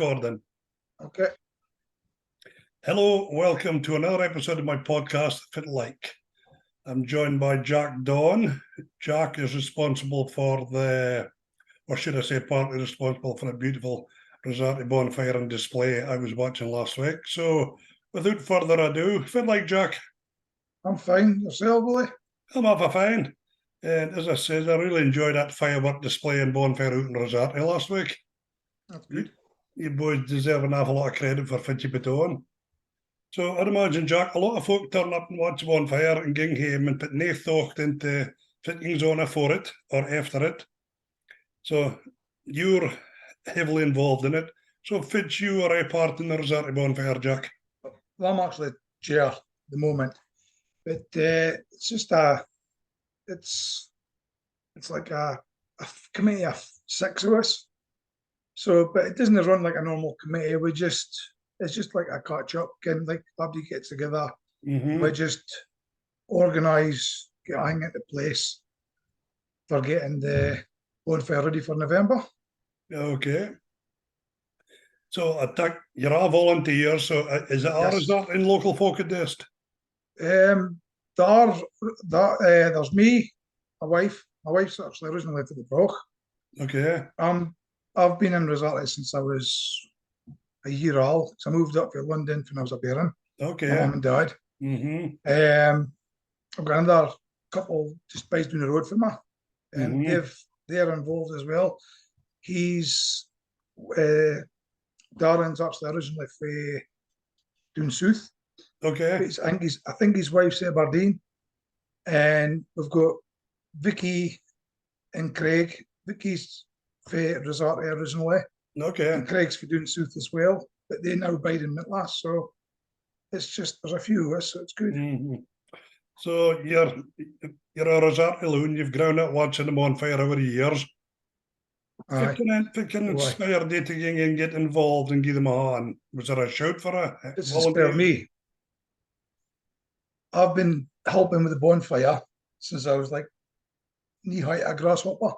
recording. Okay. Hello, welcome to another episode of my podcast, Fitlike. I'm joined by Jack Donn. Jack is responsible for partly responsible for a beautiful Rosehearty bonfire and display I was watching last week. So, without further ado, Fitlike, Jack. I'm fine. Yourself, Billy? I'm half a fine. And as I said, I really enjoyed that firework display and bonfire out in Rosehearty last week. That's good. You boys deserve an awful lot of credit for what you put on. So I'd imagine, Jack, a lot of folk turn up and watch a bonfire and ging home and put no thought into fittings on for it or after it. So you're heavily involved in it. So fits you or a part in the Rosehearty bonfire, Jack? Well, I'm actually chair at the moment, but it's just it's like a committee of 6 of us. So, but it doesn't run like a normal committee. It's just like a catch up, and like everybody gets together. Mm-hmm. We just organise, get a hang into place for getting the bonfire ready for November. Okay. So I think you're a volunteer. So is it Yes. or is that in local focused? There's me, my wife. My wife's actually originally from the Broch. Okay. I've been in Rosehearty since I was a year old. So I moved up to London when I was a bairn. Okay. My mum and dad. Mm-hmm. I've got another couple just based down the road from me. Mm-hmm. They're involved as well. He's Darren's actually originally from down south. Okay. I think his wife's Aberdeen. And we've got Vicky and Craig. Vicky's from Rosehearty originally, Okay. and Craig's from down south as well. But they now bide in Midlas, so it's just there's a few of us, so it's good. Mm-hmm. So you're a Rosehearty loon. You've grown up watching the bonfire over the years. Aye. If it can inspire you to get involved and give them a hand, was there a shout for a This is volunteer? for me. I've been helping with the bonfire since I was like knee height a grasshopper.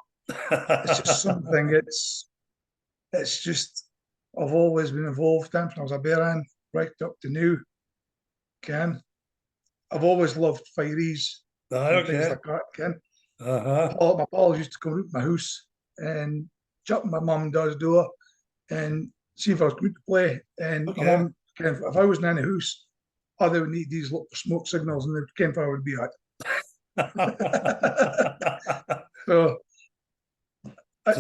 It's just something. It's just I've always been involved in. When I was a bairn, right up to now. I've always loved fireys and things like that. My pals used to come out my house and jump my mum and dad's door and see if I was going to play. And my mum, if I wasn't in the house, they would need these look for smoke signals and they'd came where I would be at. So that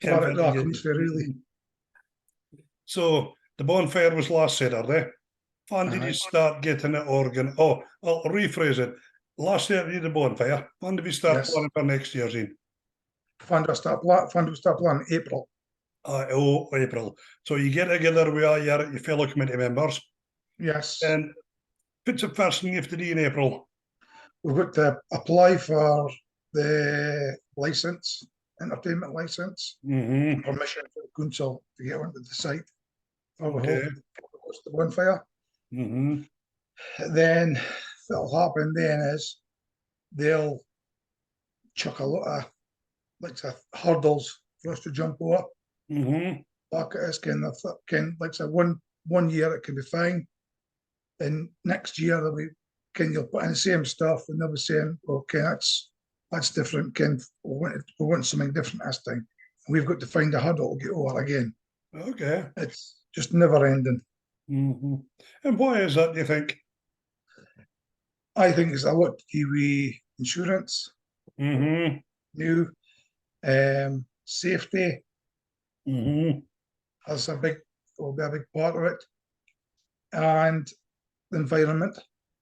comes for really. So the bonfire was last Saturday. When did you start getting it organ? Oh, I'll rephrase it. Last year you did the bonfire. When did we start planning for next year's in? When do we start planning? April. April. So you get together with all your fellow committee members. Yes. And what's the first thing you have to do in April? We've got to apply for the licence, entertainment licence, permission for the council to get onto the site for the bonfire. Then what'll happen then is they'll chuck a lot of hurdles for us to jump over. Back at us, one year it can be fine, and next year they'll be you'll put in the same stuff, and they'll be saying, okay, that's different. We want something different this time. And we've got to find a hurdle to get over again. Okay. It's just never ending. And why is that, do you think? I think it's a lot to do with insurance, new safety. That's will be a big part of it, and the environment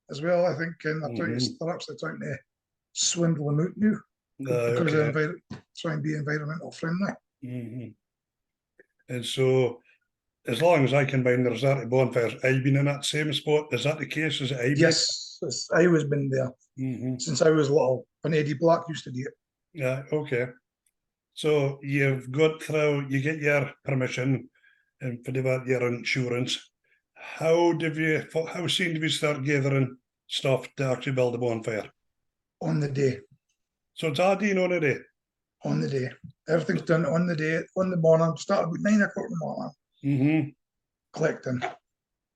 as well. I think, and they're actually trying to swindle them out now because they're trying to be environmental friendly. And so, as long as I can mind the Rosehearty bonfires, I've been in that same spot. Is that the case? Is it I? Yes, I always been there since I was little. When Eddie Black used to do it. Yeah. Okay. So you've got through. You get your permission, and for your insurance. How soon did we start gathering stuff to actually build a bonfire? On the day. So it's all done on the day? On the day. Everything's done on the day, on the morning. Start about 9 o'clock in the morning. collecting.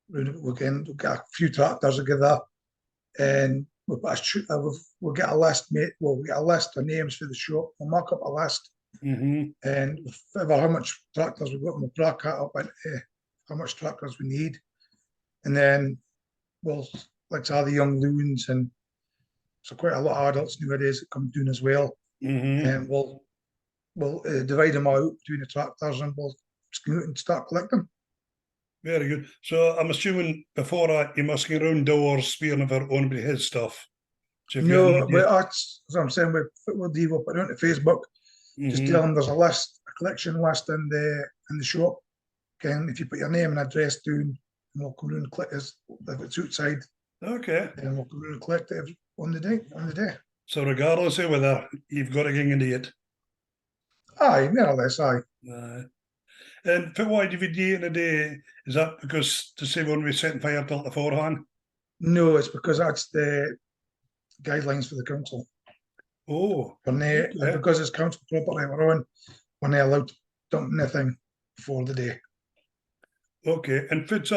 We'll get a few tractors together, and we'll get a list, mate. We'll get a list of names for the shop. We'll mark up a list, and how much tractors we've got, we'll bracket up into how much tractors we need, and then we'll like say the young loons, and so quite a lot of adults nowadays that come down as well, and we'll divide them out between the tractors, and we'll go out and start collecting. Very good. So I'm assuming before that you must get around doors spearing about anybody his stuff. So no, but that's what I'm saying. We'll put it onto Facebook. Just tell them there's a collection list in the shop. Again, if you put your name and address down, and we'll come around and collect it if it's outside. Okay. And we'll come around and collect it on the day. So regardless of whether you've got a ging and date. Aye, more or less, aye. And for why do we do it in a day? Is that because to say when we're setting fire till beforehand? No, it's because that's the guidelines for the council. Oh. Because it's council property we're not allowed to dump anything for the day. Okay. And fits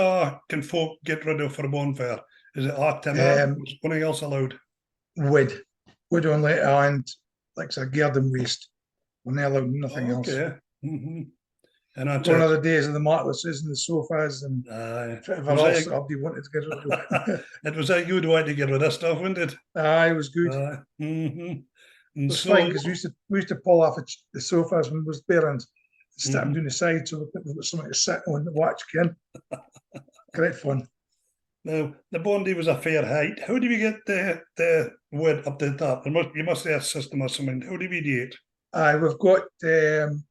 can folk get rid of for a bonfire? Is it timber? Anything else allowed? Wood only, and like I said, garden waste. We're not allowed nothing else. Okay. And that's one of the days of the mattresses and the sofas and whatever else somebody wanted to get rid of. It was a good way to get rid of stuff, wasn't it? Aye, it was good. And it was fine because we used to pull off the sofas when it was bare and stick them down the side so we got something to sit on and watch again. Great fun. Now, the Bondi was a fair height. How do we get the wood up to the top? You must have a system or something. How do we do it? Aye, we've got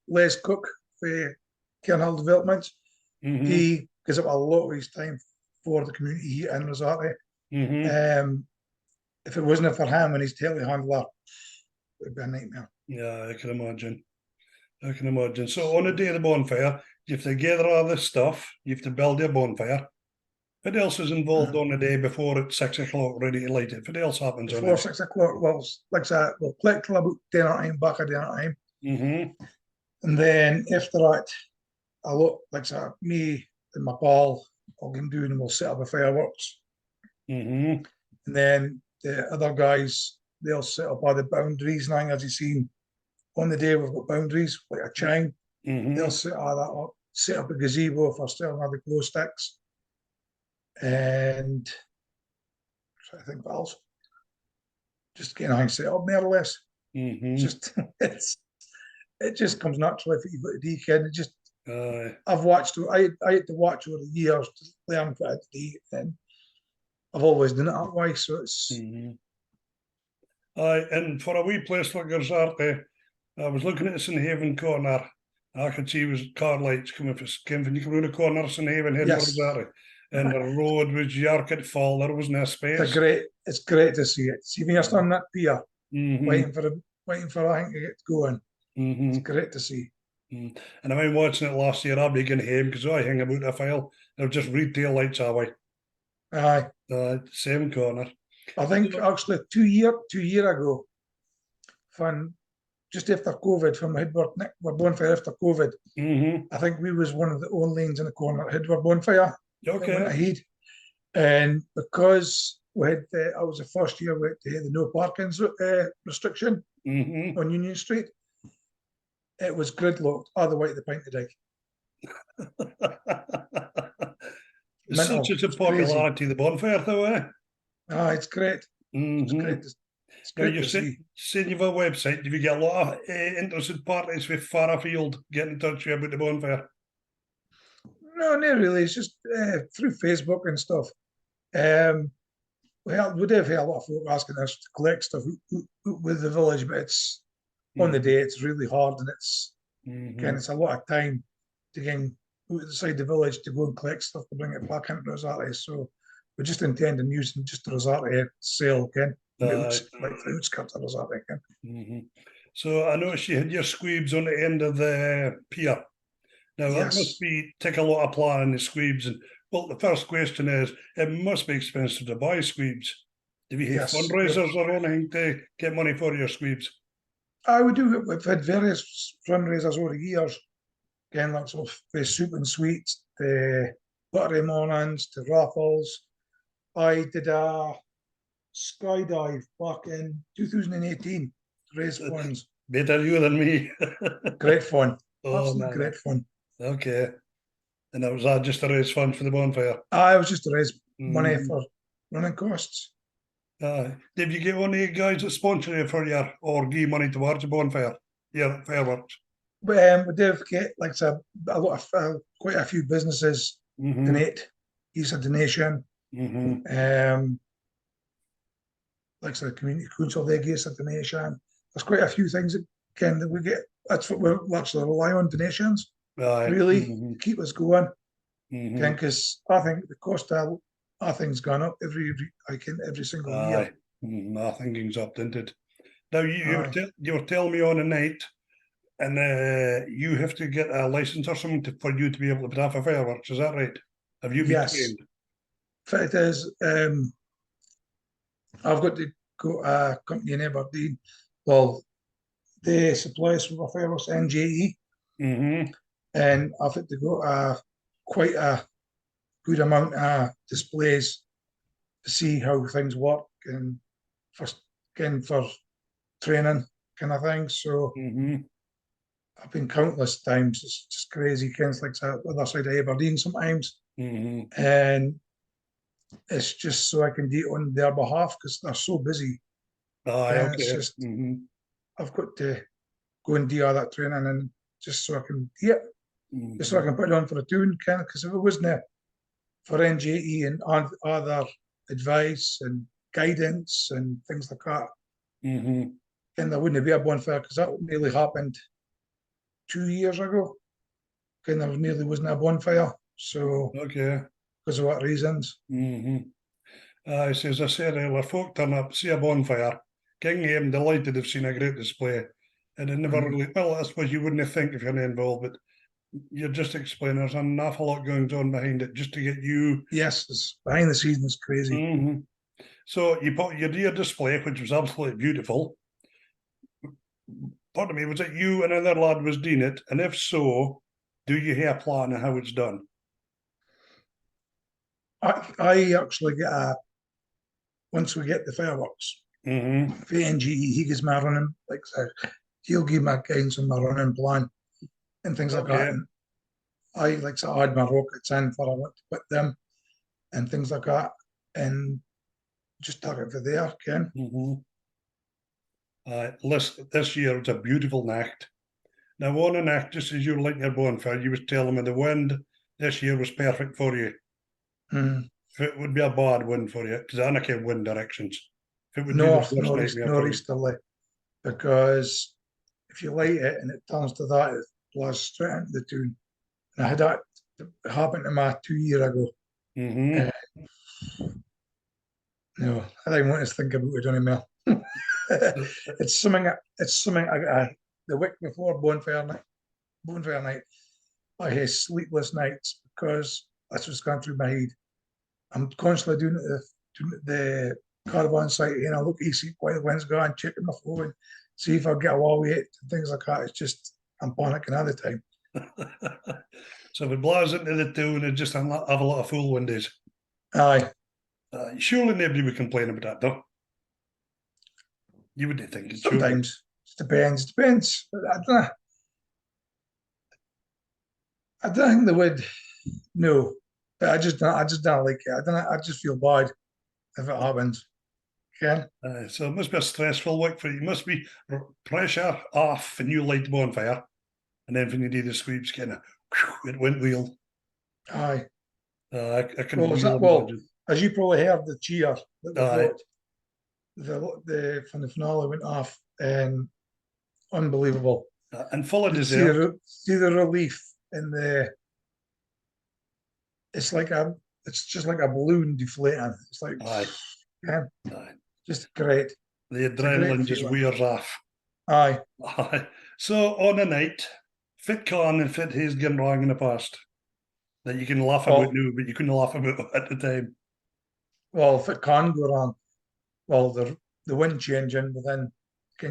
Les Cook for Cairnhill Developments. He gives up a lot of his time for the community heat in Rosehearty. If it wasn't for him and his telehandler, it would be a nightmare. Yeah, I can imagine. So on the day of the bonfire, you have to gather all this stuff, you have to build your bonfire. What else is involved on the day before it's 6 o'clock ready to light it? What else happens before 6 o'clock? Well, like I said, we'll collect till about dinner time, back at dinner time. And then after that, like I said, me and my pal, I'll get doing and we'll set up the fireworks. And then the other guys, they'll set up all the boundaries. Now, as you've seen, on the day we've got boundaries, like a chime. They'll set all that up, set up a gazebo for still another glow sticks. And I think what else? Just getting everything set up more or less. Just it just comes naturally if you've got a deacon. It just I had to watch over the years to learn what to do, and I've always done it that way. So it's and for a wee place like Rosehearty, I was looking at the St Haven corner. I could see was car lights coming from you come around the corner of St Haven heading for Rosehearty. And the road was yark full. There was no space. It's great to see it. See when you're standing at that pier, waiting for everything to get going. It's great to see. And I mean, watching it last year, I'll be getting home because I hang about a file. There were just retail lights away. Aye. Same corner. I think actually 2 year ago, just after COVID, from Hedworth bonfire after COVID, I think we was one of the only lanes in the corner at Hedworth bonfire. Okay. Went ahead. And because we had, I was the first year we had to have the no parking restriction on Union Street. It was gridlocked all the way to the Pint of Dyke. It's such a popularity, the bonfire, though, eh? It's great. It's great. It's great you said you've a website. Do you get a lot of interested parties with far afield getting in touch with you about the bonfire? No, not really. It's just through Facebook and stuff. We do have a lot of folk asking us to collect stuff with the village, but it's on the day. It's really hard, and it's again, it's a lot of time to get outside the village to go and collect stuff to bring it back into Rosehearty. So we just intend on using just the Rosehearty sale again, like the outskirts of Rosehearty again. So I noticed you had your squeebs on the end of the pier. Now, that must take a lot of planning, the squeebs. And well, the first question is, it must be expensive to buy squeebs. Do we have fundraisers or anything to get money for your squeebs? We do. We've had various fundraisers over the years. again, like sort of the soup and sweets, the buttery mornings, the raffles. I did a skydive back in 2018 to raise funds. Better you than me. Great fun. Oh, Absolute man. great fun. Okay. And that was that just to raise funds for the bonfire? I was just to raise money Mhm. for running costs. Did you get one of the guys that sponsor you for your, or give you money towards the bonfire? Yeah, fireworks. But we did get like a lot of quite a few businesses donate. Use a donation. Like the community council, they give us a donation. There's quite a few things that we get. That's what we're largely rely on, donations. Aye. Really keep us going. Mhm. Because I think the cost of our thing's gone up every single year. Aye. My thinking's up, didn't it? Now Aye. you were telling me on a night, and you have to get a license or something for you to be able to put off a fireworks. Is that right? Have you been Yes. trained? Fact is, I've got to go to a company in Aberdeen. Well, they supply us with a fireworks NJE, and I've had to go to quite a good amount of displays to see how things work and for for training kind of thing. So I've been countless times. It's just crazy, Ken's like the other side of Aberdeen sometimes, and it's just so I can do it on their behalf because they're so busy. Aye, And it's okay. just I've got to go and do all that training and just so I can do it, just so I can put it on for a tune, Ken. Because if it wasn't for NJE and other advice and guidance and things like that, then there wouldn't be a bonfire because that nearly happened 2 years ago. And there nearly wasn't a bonfire. So, Okay. because of what reasons? So as I said earlier, folk turn up, see a bonfire. Kingham delighted they've seen a great display. And it never really, well, I suppose you wouldn't think if you're not involved, but you're just explaining there's an awful lot going on behind it just to get you. Yes, it's behind the scenes is crazy. So you put your deer display, which was absolutely beautiful. Pardon me, was it you and another lad was doing it? And if so, do you have a plan of how it's done? I actually get once we get the fireworks, the NGE, he gives me a running, like so he'll give me guidance on my running plan and things like that. And I like to add my rockets in for I want to put them and things like that, and just take it for there, Ken. This year was a beautiful night. Now, on a night, just as you were lighting your bonfire, you was telling me the wind this year was perfect for you. If it would be a bad wind for you, because I don't care wind directions. If it would be the worst nightmare for you. Northeasterly, because if you light it and it turns to that, it blows straight into the tune. And I had that happen to me 2 years ago. No, I don't want to think about it anymore. It's something. The week before bonfire night, I had sleepless nights because that's what's going through my head. I'm constantly doing the caravan site, and I look easy while the wind's going, checking my phone, see if I get away with it and things like that. It's just I'm panicking all the time. So if it blows into the tune, it just have a lot of fool windies. Aye. Surely nobody would complain about that, though. You wouldn't think it. Sometimes it depends. Depends. I don't think they would. No, but I just don't like it. I just feel bad if it happens. Ken? So it must be a stressful week for you. It must be pressure off when you light the bonfire, and then when you do the sweeps, kind of it went wheel. Aye. I can imagine. As you probably heard, the cheer that we got, the from the finale went off, and unbelievable. And full of dessert. See the relief in the. It's just like a balloon deflating. It's like, yeah, just great. The adrenaline just wears off. Aye. So on a night, fit con and fit has gone wrong in the past that you can laugh about now, but you couldn't laugh about at the time. Well, if it can go wrong, well, the wind changing, but then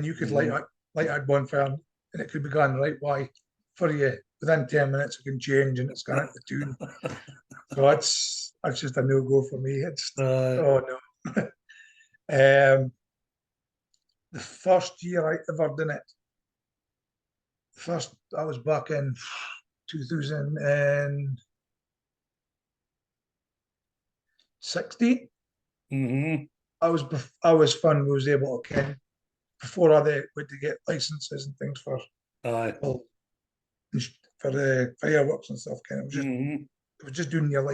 you could light that bonfire and it could be gone right way for you within 10 minutes I can change and it's gone into tune. So that's just a no-go for me. It's oh no. The first year I ever done it, I was back in 2016. I was fun. Was able to ken before I went to get licenses and things for well, for the fireworks and stuff. Kind of it was just doing your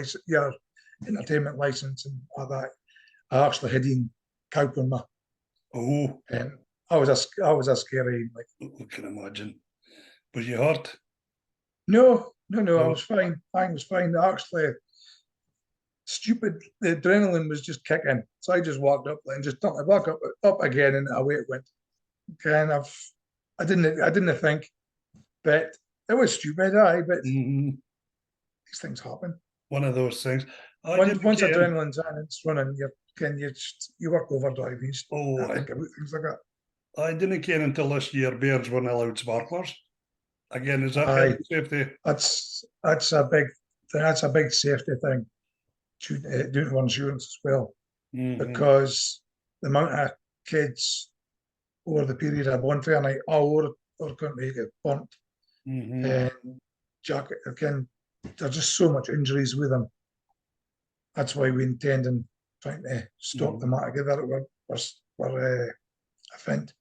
entertainment license and all that. I actually had in Cowpen, and I was a scary like. I can imagine. Was you hurt? No, I was fine. I was fine. Actually, the adrenaline was just kicking, so I just walked up and just turned my back up again, and away it went. Kind of, I didn't think, but it was stupid. But these things happen. One of those things. Once adrenaline's on, it's running. You work overdrive. You just think about things like that. I didn't care until this year bears weren't allowed sparklers. Again, is that safety? That's a big thing. That's a big safety thing. Doing for insurance as well, because the amount of kids over the period of bonfire night all over our country get burnt. And Jack, again, there's just so much injuries with them. That's why we intend on trying to stop them altogether. We're I think,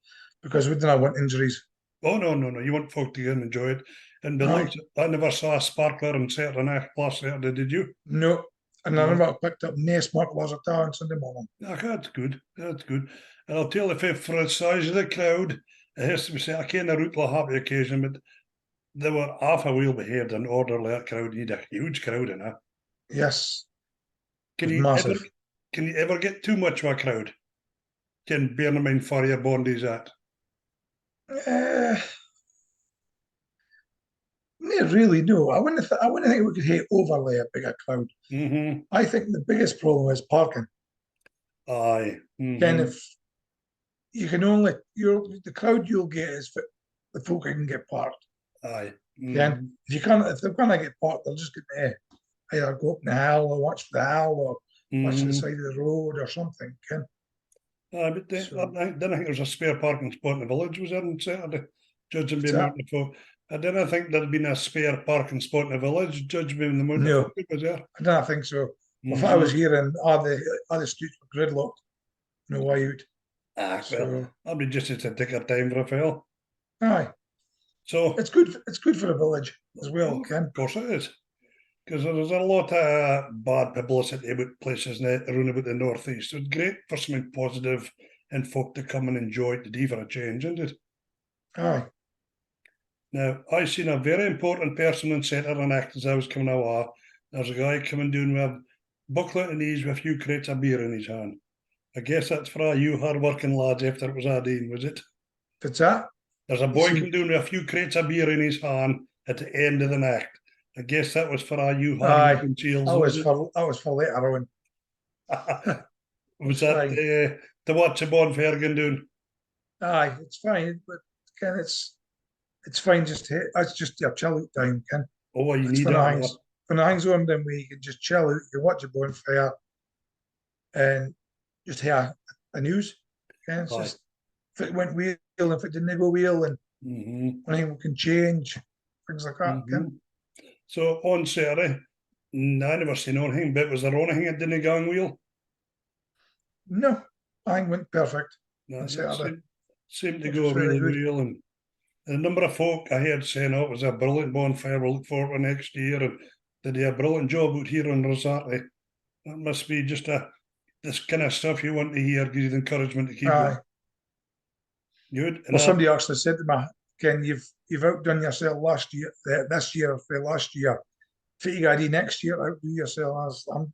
because we don't want injuries. Oh no! You want folk to go and enjoy it. And I never saw a sparkler on Saturday night last Saturday, did you? No. And I never picked up no sparklers at all on Sunday morning. That's good. That's good. And I'll tell you, for the size of the crowd, it has to be said, I can't root a happy occasion, but they were half a wheel behaved and orderly. That crowd, you need a huge crowd in it. Yes. Can you ever get too much of a crowd? Can bear in mind for your bondies at? Not really, no. I wouldn't think we could hit overlay a bigger crowd. I think the biggest problem is parking. Aye. Then if you can only the crowd you'll get is the folk who can get parked. Aye. Then if they're gonna get parked, they're just going to either go up the hill or watch the hill or watch the side of the road or something. Ken. But I think there's a spare parking spot in the village, was there on Saturday? Judging by the amount of folk. I didn't think there'd been a spare parking spot in the village, judging by the amount of folk was there. I don't think so. If I was here and all the streets were gridlocked, no way out. Well, that'd be just a ticker time for a fell. Aye. So it's good for the village as well, Ken. Of course it is. Because there's a lot of bad publicity about places around about the northeast. So it's great for something positive and folk to come and enjoy it to do for a change, isn't it? Aye. Now, I seen a very important person in Saturday night as I was coming away. There's a guy coming down with a booklet in his with a few crates of beer in his hand. I guess that's for all you hard-working lads after it was Adine, was it? What's that? There's a boy coming down with a few crates of beer in his hand at the end of the night. I guess that was for all you hard-working chills. That was for later on. Was that to watch a bonfire going down? Aye, it's fine, but Ken, it's fine. It's just your chill out time, Ken. Oh, you need that. When the hangs on, then we can just chill out. You watch a bonfire and just hear the news. Ken, it's just if it went wheel, if it didn't go wheel, and anything can change, things like that. Ken. So on Saturday, I never seen anything, but was there anything that didn't go on wheel? No, I think went perfect. No, seemed to go really well, and the number of folk I heard saying, "Oh, it was a brilliant bonfire. We'll look forward to next year," and they did a brilliant job out here on Rosehearty. That must be just this kind of stuff you want to hear, give you the encouragement to keep going. Good. Well, somebody actually said to me, Ken, you've outdone yourself last year, this year for last year. Fitty ID next year, outdo yourself. I'm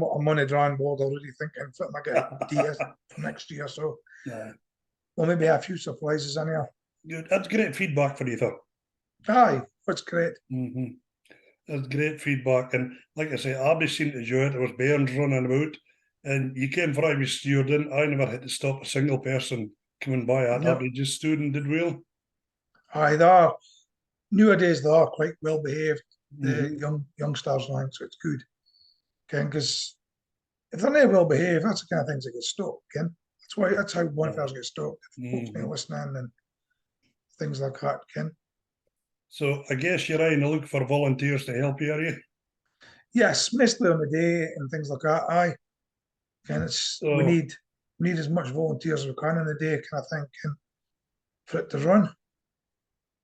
on the drawing board already thinking if I get DS for next year. So we'll maybe have a few surprises in here. Good. That's great feedback for you, though. Aye, that's great. That's great feedback. And like I say, Abby seemed to enjoy it. There was bairns running about. And you came for I was steered in. I never had to stop a single person coming by. Abby just stood and did well. Aye, there. nowadays they are quite well behaved, the Mhm. youngsters and things, so it's good. Because if they're not well behaved, that's the kind of things that get stopped, Ken. That's how bonfires get stopped. If folks not Mhm. listening and things like that, Ken. So I guess you're in to look for volunteers to help you, are you? Yes, mostly on the day and things like that. Aye. And we So, need as much volunteers as we can in the day, kind of thing, Ken, for it to run.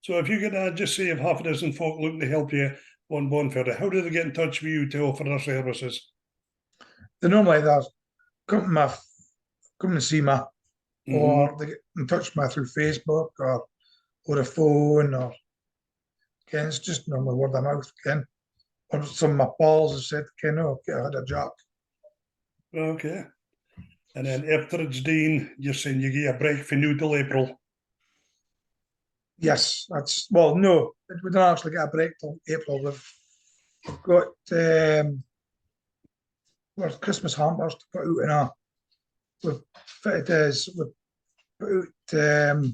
so if you could just say if half a dozen folk looking to help you on bonfire, how do they get in touch with you to offer their services? They normally they're come to see me, Hmm. or they get in touch with me through Facebook or a phone, or Ken, it's just normally word of mouth, Ken. Or some of my pals have said, Ken, oh, I had a Jack. Okay. And then after it's done, you're saying you get a break for new till April. Yes, that's well, no, we don't actually get a break till April. We've got our Christmas hampers to put out in a we've fitted as we've put out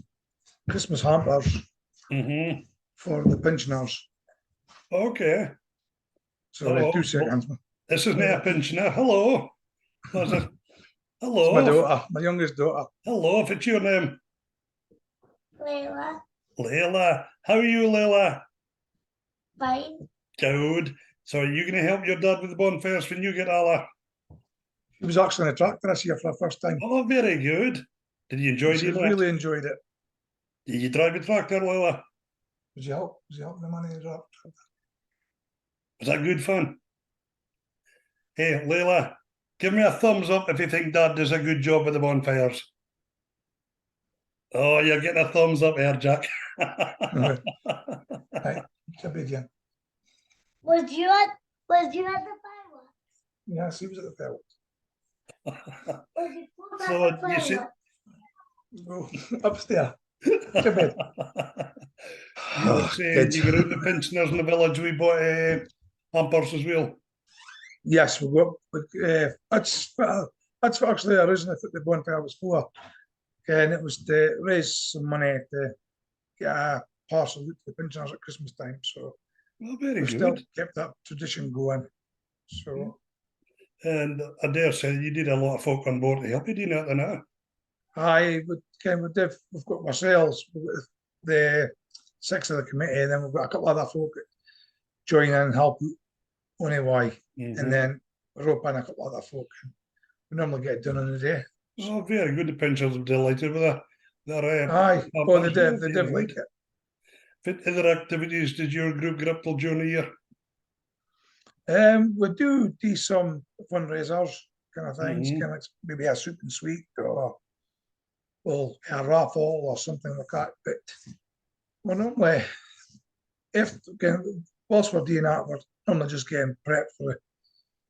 Christmas hampers Hmm. for the pensioners. Okay. Sorry, Oh, 2 seconds. this is now a pensioner. Hello. What's it? It's my Hello. daughter, my youngest daughter. Hello, if it's your name. Layla, Layla. How are you, Layla? fine. Good. So are you going to help your dad with the bonfires when you get Allah? She was actually in a tractor this year for the first time. Oh, very good. Did you enjoy She's doing that? really enjoyed it. Did you drive a tractor, Layla? Was you help? Was you helping the money in the tractor? Was that good fun? Hey, Layla, give me a thumbs up if you think Dad does a good job with the bonfires. Oh, you're getting a thumbs up here, Jack. Right, it's a big one. Was you at the fireworks? Yes, he was at the fireworks. Was you close So at the you see- fireworks? Go upstairs. To bed. You were saying you were out in the pensioners in the village. We bought hampers as well. Yes, we got. That's what actually originally thought the bonfire was for, and it was to raise some money to get a parcel out to the pensioners at Christmas time. So Well, very we've good. still kept that tradition going. So And I dare say you did a lot of folk on board to help you, do you not? Now? we've got ourselves, we've got the 6 of the committee, and then we've got a couple of other folk that join in and help out on a way, and then we rope in a couple of other folk. We normally get it done in the day. Oh, very good. The pensioners were delighted with that. Aye, oh, they did like it. What other activities did your group get up till during the year? We do some fundraisers kind of things, Mhm. kind of like maybe a soup and sweet or well a raffle or something like that. But we're normally, if whilst we're doing that, we're normally just getting prepped for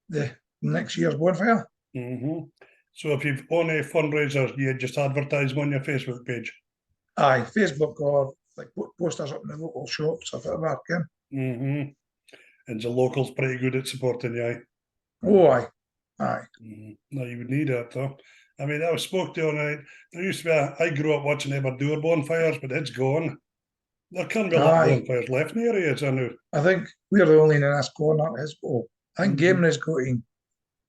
the next year's bonfire. Mhm. So if you've on a fundraiser, you just advertise them on your Facebook page. Aye, Facebook or like posters up in the local shops, if it work in. Mhm. And the locals pretty good at supporting you. Aye? Oh, aye. No, you would need that though. I mean, I was spoke to all night. There used to be I grew up watching Aberdeen bonfires, but it's gone. There can't be a lot of Aye, bonfires left in the areas, I know. I think we're the only in this corner that is. Oh, I think Mhm. Gaming is going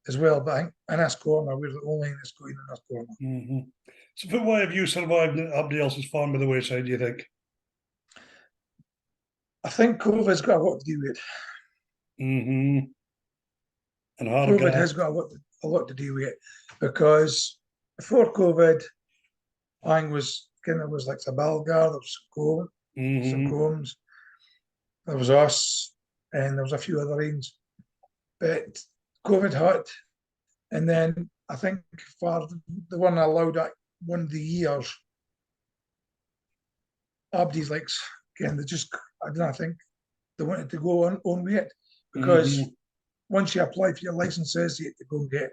as well, but I think in this corner we're the only in this going in this corner. Mhm. So, but why have you survived and everybody else's farm by the wayside, do you think? I think COVID's got a lot to do with it. Mm-hmm. And hard COVID graft. has got a lot to do with it because before COVID, I think there was like Sabalgar, there was some Mm-hmm. Combs, there was us, and there was a few other names. But COVID hit, and then I think for the one allowed at one of the years, Abdi's like, again, I don't think they wanted to go on with it because Mm-hmm. once you apply for your licenses, you had to go and get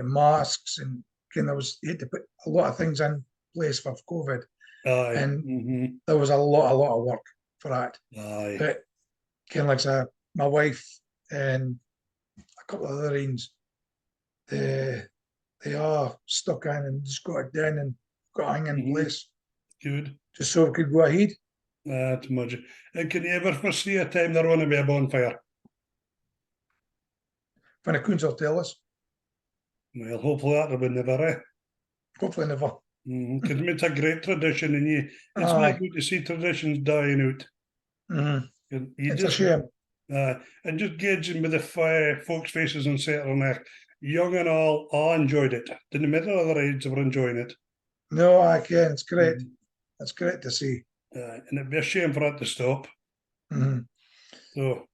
masks and again, you had to put a lot of things in place for COVID, Aye. and Mm-hmm. there was a lot of work for that. Aye. But kind of like my wife and a couple of other rings, they are stuck in and just got it done and got hang in Mm-hmm. place Good. just so we could go ahead. That's magic. And can you ever foresee a time there won't be a bonfire? When the Coons will tell us. Well, hopefully that'll be never, eh? Hopefully never. Because it's a great tradition, and it's Aye. not good to see traditions dying out. Mhm. You It's just, a shame. and just gauging with the folks' faces on Saturday night, young and all enjoyed it. Didn't matter other age, they were enjoying it. No, I can. It's great. It's great to see. And it'd be a shame for it to stop. Mhm. So,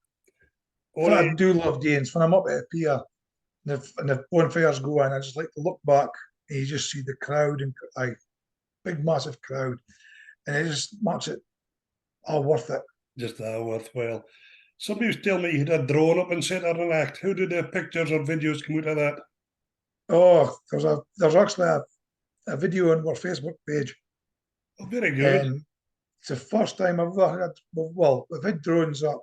What only I do love doing is when I'm up at a pier and the bonfires go on, I just like to look back and you just see the crowd and big massive crowd, and it just makes it all worth it. just worthwhile. Somebody was telling me he had a drone up and Saturday night. How did the pictures or videos come out of that? Oh, there's actually a video on our Facebook page, Oh, very good. and it's the first time I've ever had. Well, we've had drones up,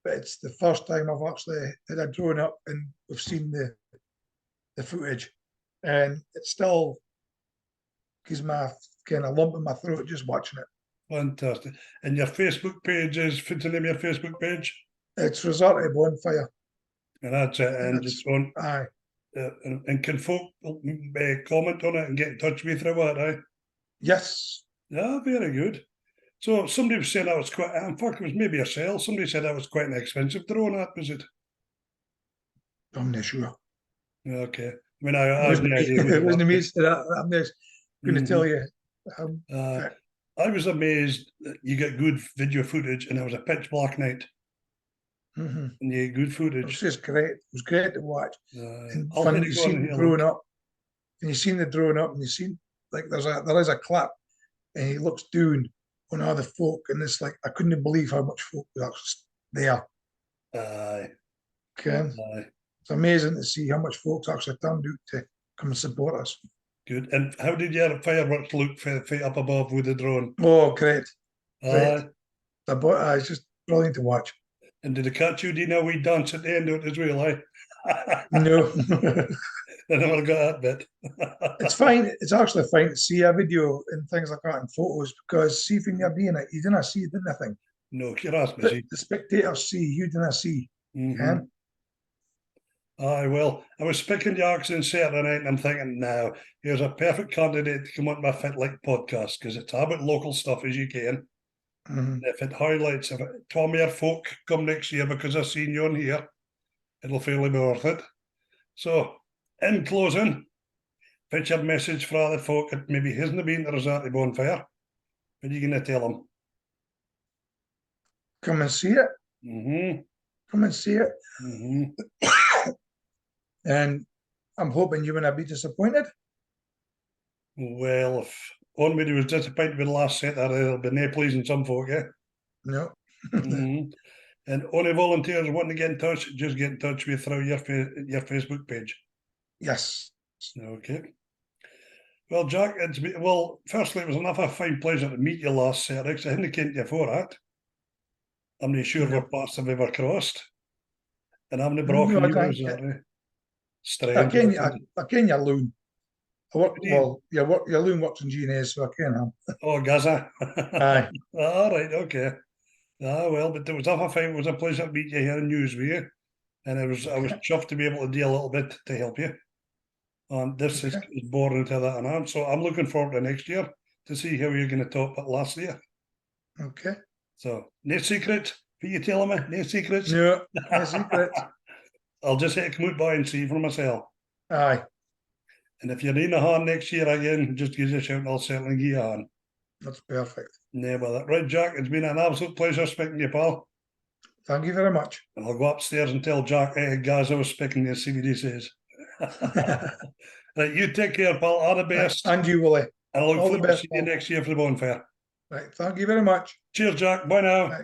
but it's the first time I've actually had a drone up and we've seen the footage, and it still gives me a kind of lump in my throat just watching it. Fantastic. And your Facebook page is, what's the name of your Facebook page? It's Rosehearty Bonfire. And that's it. And That's- just on, Aye. and can folk comment on it and get in touch with you through it, eh? Yes. Yeah, very good. So somebody was saying that was quite, in fact, it was maybe a sale. Somebody said that was quite an expensive drone, that was it? I'm not sure. Okay. I mean, I have no idea. It wasn't me. So I'm just going to tell you. I was amazed that you get good video footage, and it was a pitch black night, and you get good it footage. was just great. It was great to watch. And I'll when need you to go see and the have a drone look. up, and you seen the drone up, and you seen like there is a clap, and he looks down on other folk, and it's like I couldn't believe how much folk was actually there. Aye, Okay, aye, it's amazing to see how much folks actually turned out to come and support us. good. And how did your fireworks look for up above with the drone? Oh, great! Aye. It's just brilliant to watch. And did it catch you? Do you know we dance at the end of it as well, eh? No, I never got that bit. it's fine. It's actually fine to see a video and things like that and photos, because see when you're doing it, you didn't see anything. No, you're asking me. The spectators see, you didn't see. Mm-hmm. Aye, well, I was speaking to Oxen Saturday night and I'm thinking, now, here's a perfect candidate to come on my Fitlike podcast, because it's about local stuff as you can. If it highlights, if Tommy or folk come next year because I've seen you on here, it'll fairly be worth it. So, in closing, what's your message for other folk that maybe hasn't been to Rosehearty Bonfire? What are you going to tell them? Come and see it. Come and see it. And I'm hoping you won't be disappointed. Well, if anybody was disappointed with the last set, there'll be no pleasing some folk, eh? No. And only volunteers wanting to get in touch, just get in touch with through your Facebook page. Yes. Okay. Well, Jack, firstly, it was another fine pleasure to meet you last Saturday, because I hadn't kent you before that. I'm not sure what paths have ever crossed. And I'm not broken news, strange. I ken your loon. Your loon works in GNA, so I ken him. Oh, Gaza. Aye. All right, okay. Well, but it was a fine. It was a pleasure to meet you here in Newsview, and I was chuffed to be able to do a little bit to help you. This is born into that, and so I'm looking forward to next year to see how you're going to top it last year. Okay. So, no secret. What you telling me? No secrets? No, no secrets. I'll just have to come out by and see for myself. Aye. And if you're in a hand next year again, just give us a shout and I'll certainly give you a hand. That's perfect. No bother. Right, Jack, it's been an absolute pleasure speaking to you, pal. Thank you very much. And I'll go upstairs and tell Jack, Gaza was speaking to you, see what he says. Right, you take care, pal. All the best. And you, Willie. And I look All the forward to best, seeing you next year for the bonfire. Right. Thank you very much. Cheers, Jack. Bye now. Right.